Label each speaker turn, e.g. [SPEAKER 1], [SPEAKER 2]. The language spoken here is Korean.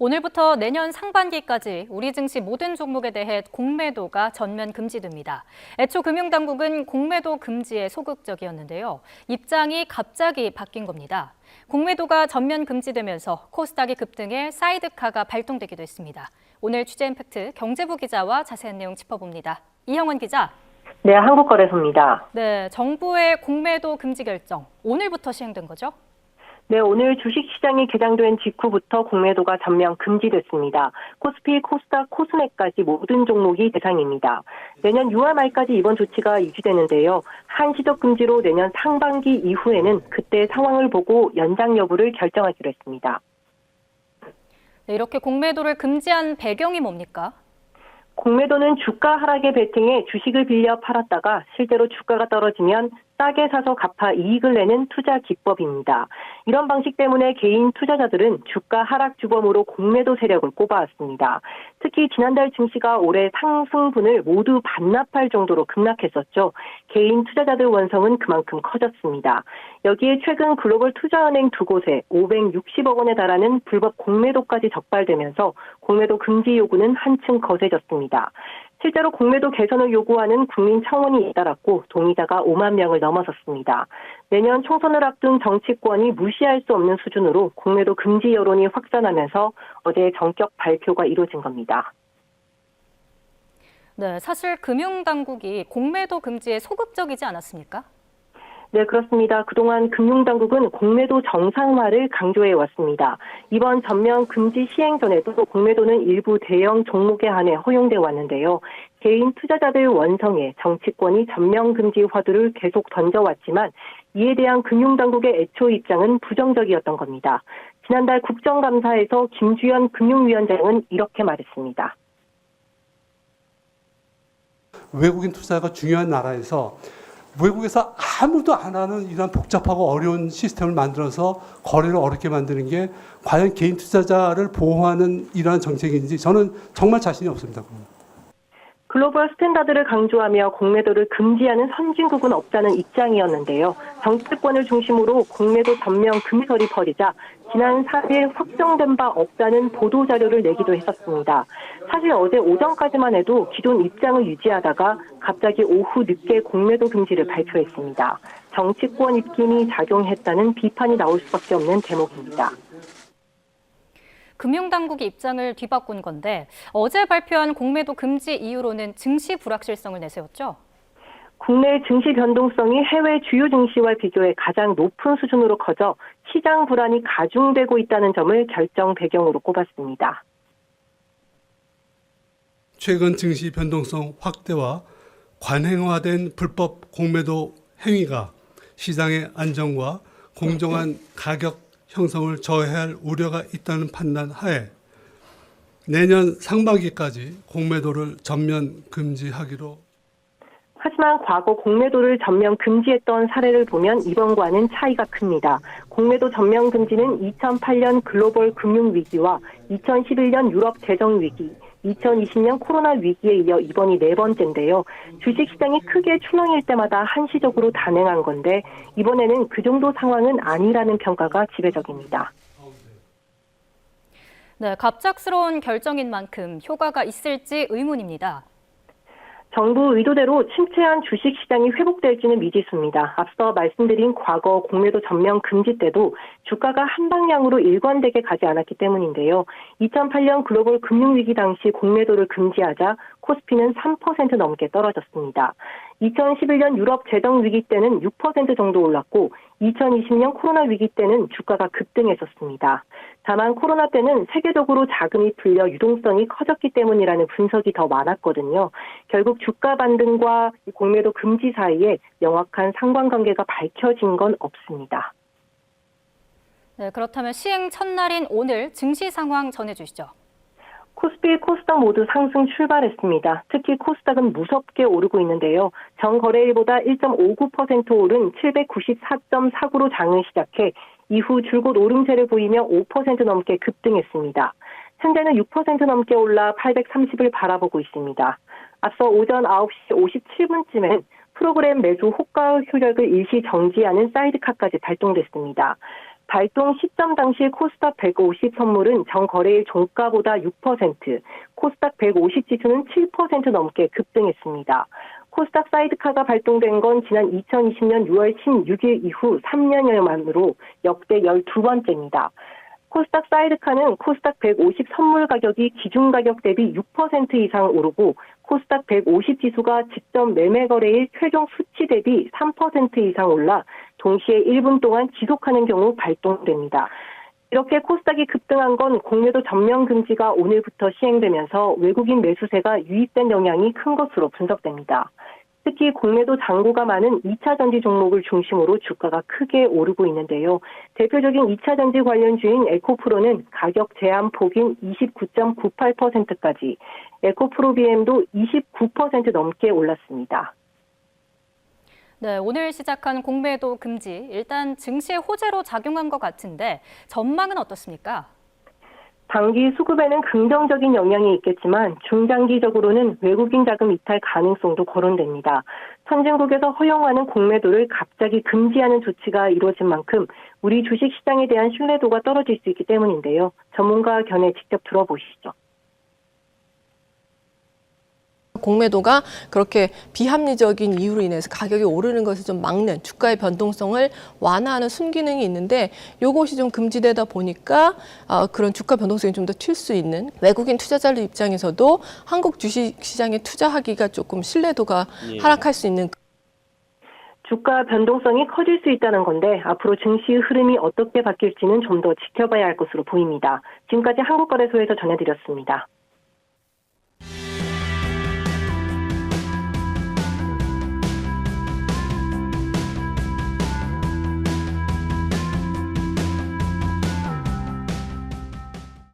[SPEAKER 1] 오늘부터 내년 상반기까지 우리 증시 모든 종목에 대해 공매도가 전면 금지됩니다. 애초 금융당국은 공매도 금지에 소극적이었는데요. 입장이 갑자기 바뀐 겁니다. 공매도가 전면 금지되면서 코스닥이 급등해 사이드카가 발동되기도 했습니다. 오늘 취재 임팩트 경제부 기자와 자세한 내용 짚어봅니다. 이형원 기자.
[SPEAKER 2] 네, 한국거래소입니다.
[SPEAKER 1] 네, 정부의 공매도 금지 결정, 오늘부터 시행된 거죠?
[SPEAKER 2] 네, 오늘 주식시장이 개장된 직후부터 공매도가 전면 금지됐습니다. 코스피, 코스닥, 코스맥까지 모든 종목이 대상입니다. 내년 6월 말까지 이번 조치가 유지되는데요. 한시적 금지로 내년 상반기 이후에는 그때 상황을 보고 연장 여부를 결정하기로 했습니다.
[SPEAKER 1] 네, 이렇게 공매도를 금지한 배경이 뭡니까?
[SPEAKER 2] 공매도는 주가 하락에 베팅해 주식을 빌려 팔았다가 실제로 주가가 떨어지면 싸게 사서 갚아 이익을 내는 투자 기법입니다. 이런 방식 때문에 개인 투자자들은 주가 하락 주범으로 공매도 세력을 꼽아왔습니다. 특히 지난달 증시가 올해 상승분을 모두 반납할 정도로 급락했었죠. 개인 투자자들 원성은 그만큼 커졌습니다. 여기에 최근 글로벌 투자은행 두 곳에 560억 원에 달하는 불법 공매도까지 적발되면서 공매도 금지 요구는 한층 거세졌습니다. 실제로 공매도 개선을 요구하는 국민 청원이 잇따랐고 동의자가 5만 명을 넘어섰습니다. 내년 총선을 앞둔 정치권이 무시할 수 없는 수준으로 공매도 금지 여론이 확산하면서 어제 전격 발표가 이루어진 겁니다.
[SPEAKER 1] 네, 사실 금융당국이 공매도 금지에 소극적이지 않았습니까?
[SPEAKER 2] 네, 그렇습니다. 그동안 금융당국은 공매도 정상화를 강조해 왔습니다. 이번 전면 금지 시행 전에도 공매도는 일부 대형 종목에 한해 허용돼 왔는데요. 개인 투자자들 원성에 정치권이 전면 금지 화두를 계속 던져왔지만 이에 대한 금융당국의 애초 입장은 부정적이었던 겁니다. 지난달 국정감사에서 김주현 금융위원장은 이렇게 말했습니다.
[SPEAKER 3] 외국인 투자가 중요한 나라에서 외국에서 아무도 안 하는 이런 복잡하고 어려운 시스템을 만들어서 거래를 어렵게 만드는 게 과연 개인 투자자를 보호하는 이러한 정책인지 저는 정말 자신이 없습니다.
[SPEAKER 2] 글로벌 스탠다드를 강조하며 공매도를 금지하는 선진국은 없다는 입장이었는데요. 정치권을 중심으로 공매도 전면 금설이 퍼지자 지난 4일 확정된 바 없다는 보도자료를 내기도 했었습니다. 사실 어제 오전까지만 해도 기존 입장을 유지하다가 갑자기 오후 늦게 공매도 금지를 발표했습니다. 정치권 입김이 작용했다는 비판이 나올 수밖에 없는 대목입니다.
[SPEAKER 1] 금융당국이 입장을 뒤바꾼 건데 어제 발표한 공매도 금지 이유로는 증시 불확실성을 내세웠죠?
[SPEAKER 2] 국내 증시 변동성이 해외 주요 증시와 비교해 가장 높은 수준으로 커져 시장 불안이 가중되고 있다는 점을 결정 배경으로 꼽았습니다.
[SPEAKER 3] 최근 증시 변동성 확대와 관행화된 불법 공매도 행위가 시장의 안정과 공정한 가격 형성을 저해할 우려가 있다는 판단 하에 내년 상반기까지 공매도를 전면 금지하기로.
[SPEAKER 2] 하지만 과거 공매도를 전면 금지했던 사례를 보면 이번과는 차이가 큽니다. 공매도 전면 금지는 2008년 글로벌 금융위기와 2011년 유럽 재정위기, 2020년 코로나 위기에 이어 이번이 네 번째인데요. 주식시장이 크게 출렁일 때마다 한시적으로 단행한 건데 이번에는 그 정도 상황은 아니라는 평가가 지배적입니다.
[SPEAKER 1] 네, 갑작스러운 결정인 만큼 효과가 있을지 의문입니다.
[SPEAKER 2] 정부 의도대로 침체한 주식시장이 회복될지는 미지수입니다. 앞서 말씀드린 과거 공매도 전면 금지 때도 주가가 한 방향으로 일관되게 가지 않았기 때문인데요. 2008년 글로벌 금융위기 당시 공매도를 금지하자 코스피는 3% 넘게 떨어졌습니다. 2011년 유럽 재정위기 때는 6% 정도 올랐고 2020년 코로나 위기 때는 주가가 급등했었습니다. 다만 코로나 때는 세계적으로 자금이 풀려 유동성이 커졌기 때문이라는 분석이 더 많았거든요. 결국 주가 반등과 공매도 금지 사이에 명확한 상관관계가 밝혀진 건 없습니다.
[SPEAKER 1] 네, 그렇다면 시행 첫날인 오늘 증시 상황 전해주시죠.
[SPEAKER 2] 코스피, 코스닥 모두 상승 출발했습니다. 특히 코스닥은 무섭게 오르고 있는데요. 전거래일보다 1.59% 오른 794.49로 장을 시작해 이후 줄곧 오름세를 보이며 5% 넘게 급등했습니다. 현재는 6% 넘게 올라 830을 바라보고 있습니다. 앞서 오전 9시 57분쯤엔 프로그램 매수 호가 효력을 일시 정지하는 사이드카까지 발동됐습니다. 발동 시점 당시 코스닥 150 선물은 전 거래일 종가보다 6%, 코스닥 150 지수는 7% 넘게 급등했습니다. 코스닥 사이드카가 발동된 건 지난 2020년 6월 16일 이후 3년여 만으로 역대 12번째입니다. 코스닥 사이드카는 코스닥 150 선물 가격이 기준 가격 대비 6% 이상 오르고 코스닥 150 지수가 직전 매매 거래일 최종 수치 대비 3% 이상 올라 동시에 1분 동안 지속하는 경우 발동됩니다. 이렇게 코스닥이 급등한 건 공매도 전면 금지가 오늘부터 시행되면서 외국인 매수세가 유입된 영향이 큰 것으로 분석됩니다. 특히 공매도 잔고가 많은 2차 전지 종목을 중심으로 주가가 크게 오르고 있는데요. 대표적인 2차 전지 관련주인 에코프로는 가격 제한 폭인 29.98%까지, 에코프로비엠도 29% 넘게 올랐습니다.
[SPEAKER 1] 네, 오늘 시작한 공매도 금지, 일단 증시의 호재로 작용한 것 같은데 전망은 어떻습니까?
[SPEAKER 2] 단기 수급에는 긍정적인 영향이 있겠지만 중장기적으로는 외국인 자금 이탈 가능성도 거론됩니다. 선진국에서 허용하는 공매도를 갑자기 금지하는 조치가 이루어진 만큼 우리 주식시장에 대한 신뢰도가 떨어질 수 있기 때문인데요. 전문가 견해 직접 들어보시죠.
[SPEAKER 4] 공매도가 그렇게 비합리적인 이유로 인해서 가격이 오르는 것을 좀 막는 주가의 변동성을 완화하는 순기능이 있는데 이것이 좀 금지되다 보니까 그런 주가 변동성이 좀 더 튈 수 있는 외국인 투자자들 입장에서도 한국 주식시장에 투자하기가 조금 신뢰도가 하락할 수 있는
[SPEAKER 2] 주가 변동성이 커질 수 있다는 건데 앞으로 증시의 흐름이 어떻게 바뀔지는 좀 더 지켜봐야 할 것으로 보입니다. 지금까지 한국거래소에서 전해드렸습니다.